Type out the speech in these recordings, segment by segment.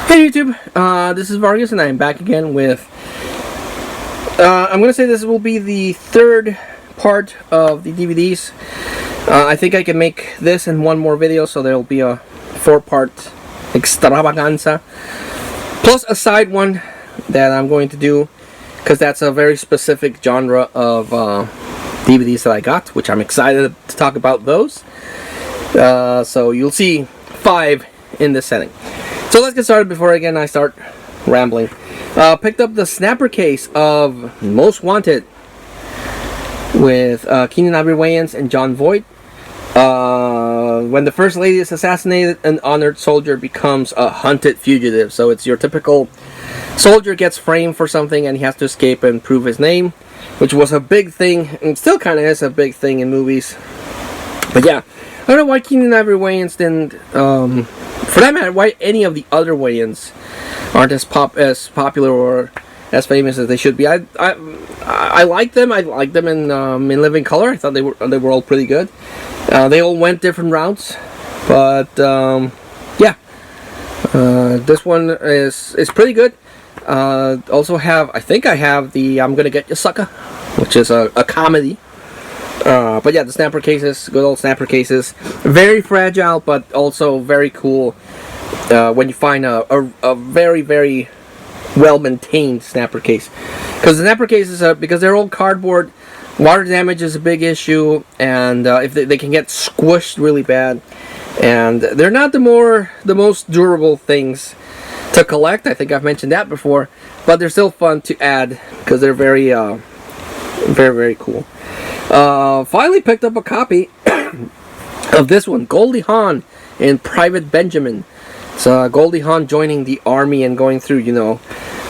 Hey YouTube, this is Vargas and I am back again with, I'm going to say this will be the third part of the DVDs. I think I can make this in one more video, so there will be a 4-part extravaganza. Plus a side one that I'm going to do, because that's a very specific genre of DVDs that I got, which I'm excited to talk about those. So you'll see 5 in this setting. So let's get started before I start rambling. Picked up the snapper case of Most Wanted with Keenan Ivory Wayans and Jon Voight. When the First Lady is assassinated, an honored soldier becomes a hunted fugitive. So it's your typical soldier gets framed for something and he has to escape and prove his name, which was a big thing and still kind of is a big thing in movies. But yeah, I don't know why Keenan Ivory Wayans didn't, for that matter, why any of the other Wayans aren't as popular or as famous as they should be. I like them. I like them in Living Color. I thought they were all pretty good. They all went different routes, but yeah, this one is pretty good. Also I think I have the I'm Gonna Get You Sucker, which is a comedy. But yeah, the snapper cases, good old snapper cases, very fragile, but also very cool when you find a very, very well-maintained snapper case. Because the snapper cases, because they're all cardboard, water damage is a big issue, and if they can get squished really bad, and they're not the most durable things to collect. I think I've mentioned that before, but they're still fun to add because they're very, very, very cool. Finally picked up a copy of this one, Goldie Hawn and Private Benjamin. So Goldie Hawn joining the army and going through, you know,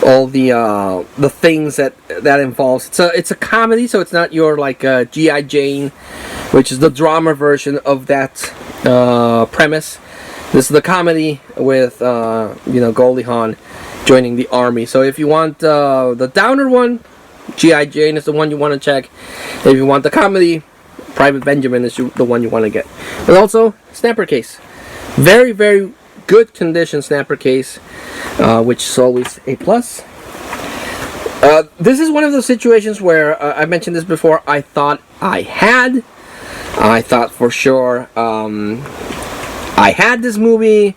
all the things that involves. It's a comedy, so it's not your like G.I. Jane, which is the drama version of that premise. This is the comedy with you know, Goldie Hawn joining the army. So if you want the downer one, G.I. Jane is the one you want to check. If you want the comedy, Private Benjamin is the one you want to get. But also, snapper case. Very, very good condition snapper case, which is always a plus. This is one of those situations where, I mentioned this before, I thought for sure I had this movie,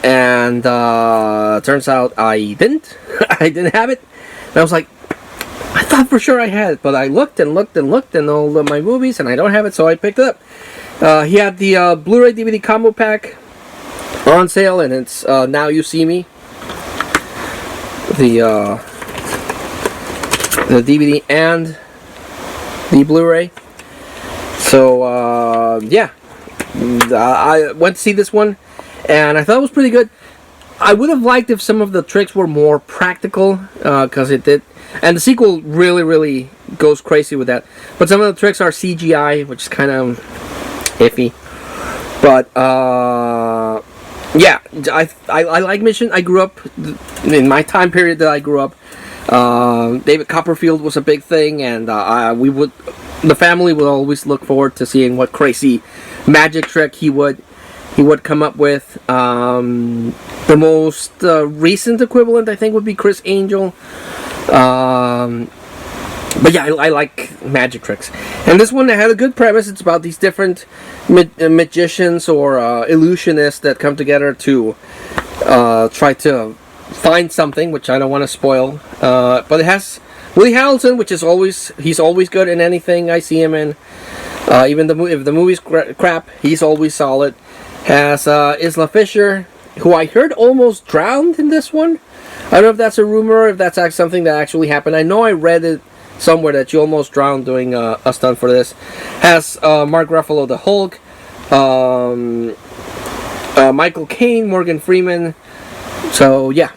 and turns out I didn't. I didn't have it. And I was like, I thought for sure I had it, but I looked and looked and looked in all of my movies, and I don't have it, so I picked it up. He had the Blu-ray DVD combo pack on sale, and it's Now You See Me. The DVD and the Blu-ray. So yeah, I went to see this one, and I thought it was pretty good. I would have liked if some of the tricks were more practical, because it did. And the sequel really, really goes crazy with that. But some of the tricks are CGI, which is kind of iffy. But, yeah, I like Mission. I grew up, in my time period that I grew up, David Copperfield was a big thing, and the family would always look forward to seeing what crazy magic trick he would come up with. The most recent equivalent, I think, would be Chris Angel. But yeah, I like magic tricks. And this one had a good premise. It's about these different magicians or illusionists that come together to try to find something, which I don't want to spoil. But it has Woody Harrelson, which is he's always good in anything I see him in. Even if the movie's crap, he's always solid. Has Isla Fisher, who I heard almost drowned in this one. I don't know if that's a rumor, if that's something that actually happened. I know I read it somewhere that you almost drowned doing a stunt for this. Has Mark Ruffalo, the Hulk, Michael Caine, Morgan Freeman. So yeah,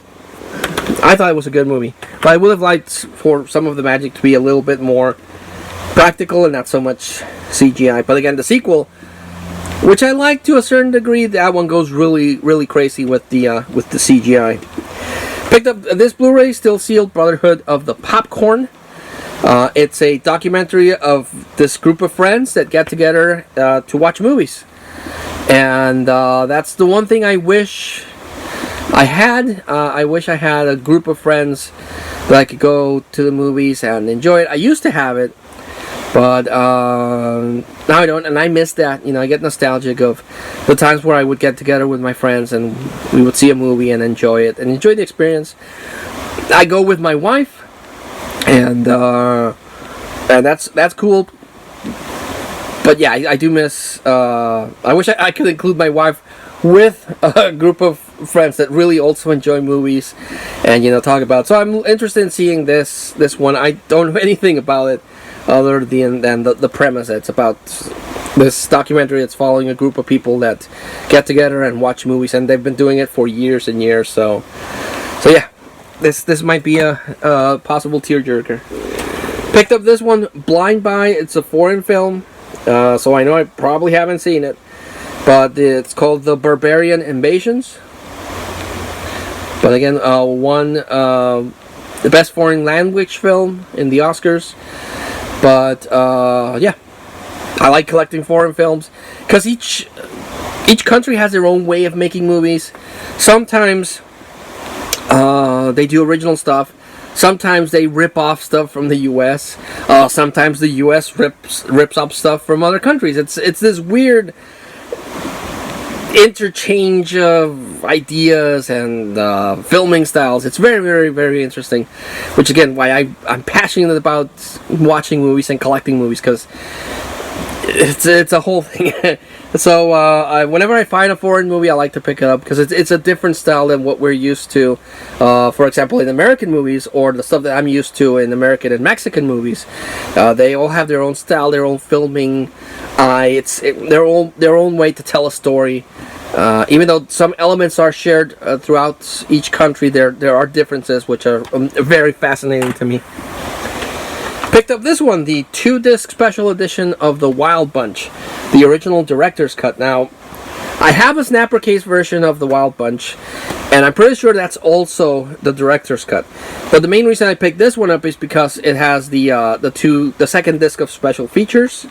I thought it was a good movie. But I would have liked for some of the magic to be a little bit more practical and not so much CGI. But again, the sequel, which I like to a certain degree, that one goes really, really crazy with the CGI. Picked up this Blu-ray, still sealed, Brotherhood of the Popcorn. It's a documentary of this group of friends that get together to watch movies. And that's the one thing I wish I wish I had a group of friends that I could go to the movies and enjoy it. I used to have it, but now I don't, and I miss that. I get nostalgic of the times where I would get together with my friends and we would see a movie and enjoy it and enjoy the experience. I go with my wife, and that's cool. But yeah, I do miss. I wish I could include my wife with a group of friends that really also enjoy movies, and talk about. So I'm interested in seeing this one. I don't know anything about it other than the premise. It's about this documentary that's following a group of people that get together and watch movies, and they've been doing it for years and years. So yeah, this might be a possible tearjerker. Picked up this one, Blind Buy. It's a foreign film, so I know I probably haven't seen it, but it's called The Barbarian Invasions. But again, won the best foreign language film in the Oscars. But yeah, I like collecting foreign films because each country has their own way of making movies. Sometimes they do original stuff. Sometimes they rip off stuff from the U.S. Sometimes the U.S. rips up stuff from other countries. It's this weird interchange of ideas and filming styles. It's very, very, very interesting. Which again, why I'm passionate about watching movies and collecting movies, because it's a whole thing. So whenever I find a foreign movie, I like to pick it up because it's a different style than what we're used to. For example, in American movies, or the stuff that I'm used to in American and Mexican movies, they all have their own style, their own filming. Their own way to tell a story. Even though some elements are shared throughout each country, there are differences which are very fascinating to me. Picked up this one, the 2-disc special edition of The Wild Bunch, the original director's cut. Now, I have a snapper case version of The Wild Bunch, and I'm pretty sure that's also the director's cut. But the main reason I picked this one up is because it has the second disc of special features,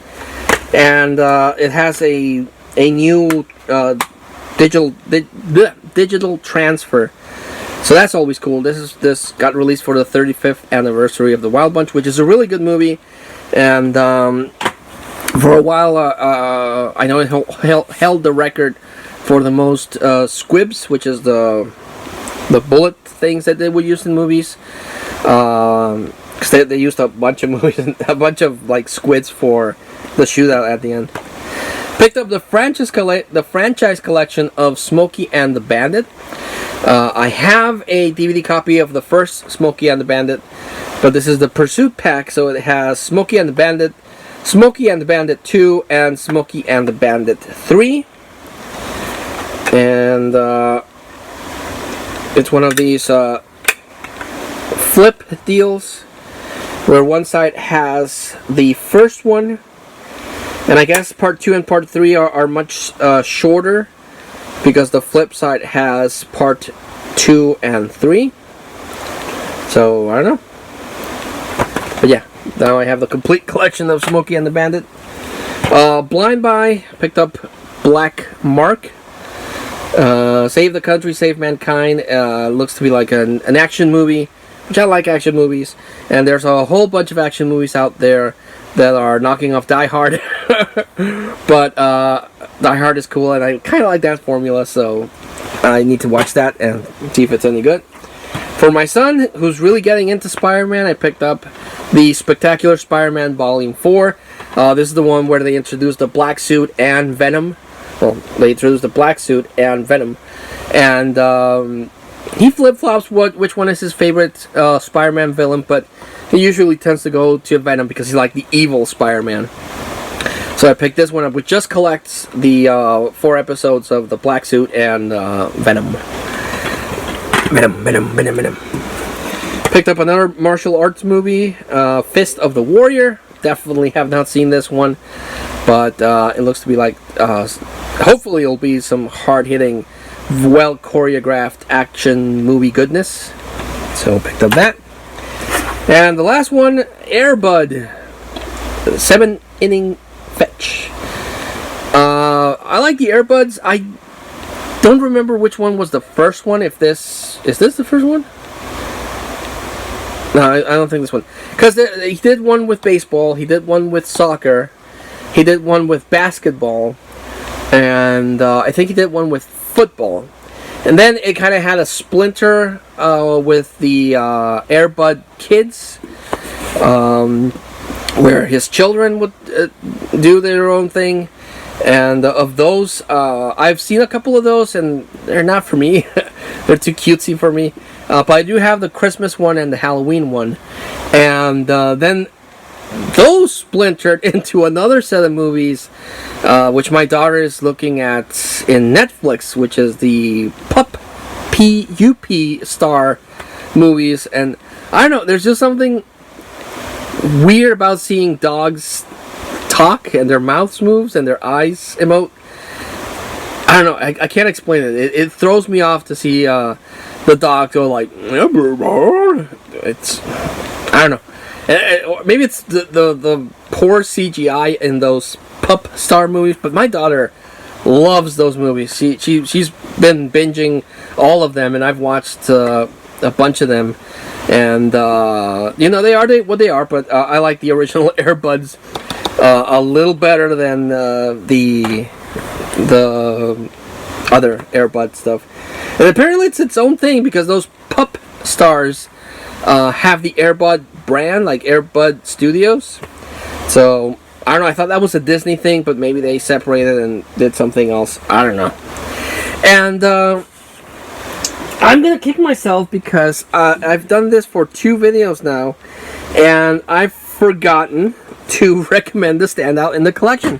and it has a new digital transfer. So that's always cool. This got released for the 35th anniversary of The Wild Bunch, which is a really good movie. And for a while, I know it held the record for the most squibs, which is the bullet things that they would use in movies. Because they used a bunch of movies, a bunch of like squids for the shootout at the end. Picked up the franchise collection of Smokey and the Bandit. I have a DVD copy of the first Smokey and the Bandit, but this is the Pursuit Pack, so it has Smokey and the Bandit, Smokey and the Bandit 2, and Smokey and the Bandit 3. And it's one of these flip deals where one side has the first one, and I guess part 2 and part 3 are much shorter, because the flip side has part 2 and 3. So, I don't know. But yeah, now I have the complete collection of Smokey and the Bandit. Blind Buy, picked up Black Mark. Save the Country, Save Mankind. Looks to be like an action movie, which I like action movies. And there's a whole bunch of action movies out there that are knocking off Die Hard. But Die Hard is cool, and I kind of like that formula, so I need to watch that and see if it's any good. For my son, who's really getting into Spider-Man, I picked up the Spectacular Spider-Man Vol.4. This is the one where they introduced the black suit and Venom. Well, they introduced the black suit and Venom. And he flip-flops which one is his favorite Spider-Man villain, but he usually tends to go to Venom because he's like the evil Spider-Man. So I picked this one up, which just collects the 4 episodes of the Black Suit and Venom. Venom. Picked up another martial arts movie, Fist of the Warrior. Definitely have not seen this one, but it looks to be like, hopefully it'll be some hard-hitting, well-choreographed action movie goodness. So picked up that. And the last one, Air Bud, 7-inning fetch. I like the Airbuds. don't remember which one was the first one. If this is this the first one? No, I don't think this one. Because he did one with baseball. He did one with soccer. He did one with basketball. And I think he did one with football. And then it kind of had a splinter with the Air Bud Kids. Where his children would do their own thing. And of those, I've seen a couple of those, and they're not for me. They're too cutesy for me. But I do have the Christmas one and the Halloween one. And then those splintered into another set of movies, which my daughter is looking at in Netflix, which is the P.U.P. star movies. And I don't know, there's just something weird about seeing dogs talk and their mouths moves and their eyes emote. I don't know. I can't explain it. It throws me off to see the dog go like. It's I don't know. Maybe it's the poor CGI in those pup star movies, but my daughter loves those movies. She's been binging all of them, and I've watched a bunch of them. And you know, they are what they are, but I like the original Air Buds a little better than the other Air Bud stuff. And apparently it's its own thing because those pup stars have the Air Bud brand, like Air Bud Studios. So I don't know. I thought that was a Disney thing, but maybe they separated and did something else. I don't know. And I'm gonna kick myself because I've done this for 2 videos now, and I've forgotten to recommend the standout in the collection.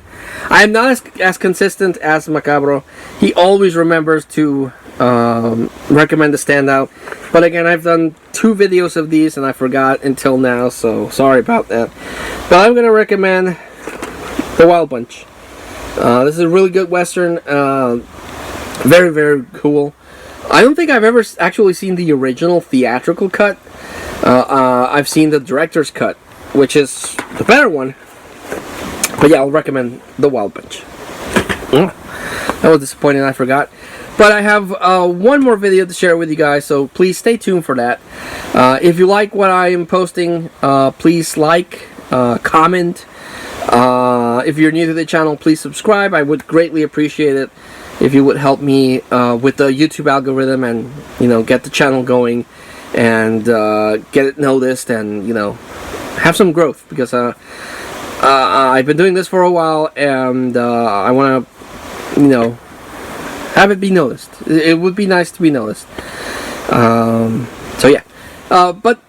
I am not as consistent as Macabro. He always remembers to recommend the standout, but again, I've done 2 videos of these and I forgot until now, so sorry about that. But I'm gonna recommend the Wild Bunch. This is a really good Western, very, very cool. I don't think I've ever actually seen the original theatrical cut. I've seen the director's cut, which is the better one. But yeah, I'll recommend the Wild Bunch. That was disappointing, I forgot. But I have one more video to share with you guys, so please stay tuned for that. If you like what I am posting, please like, comment. If you're new to the channel, please subscribe. I would greatly appreciate it if you would help me with the YouTube algorithm and, you know, get the channel going and get it noticed and, you know, have some growth, because I've been doing this for a while and I want to, you know, have it be noticed. It would be nice to be noticed. So yeah, but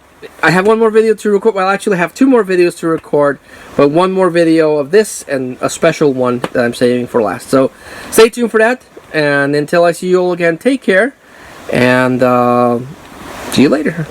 I have one more video to record. Well, I actually have 2 more videos to record, but one more video of this and a special one that I'm saving for last. So stay tuned for that, and until I see you all again, take care, and see you later.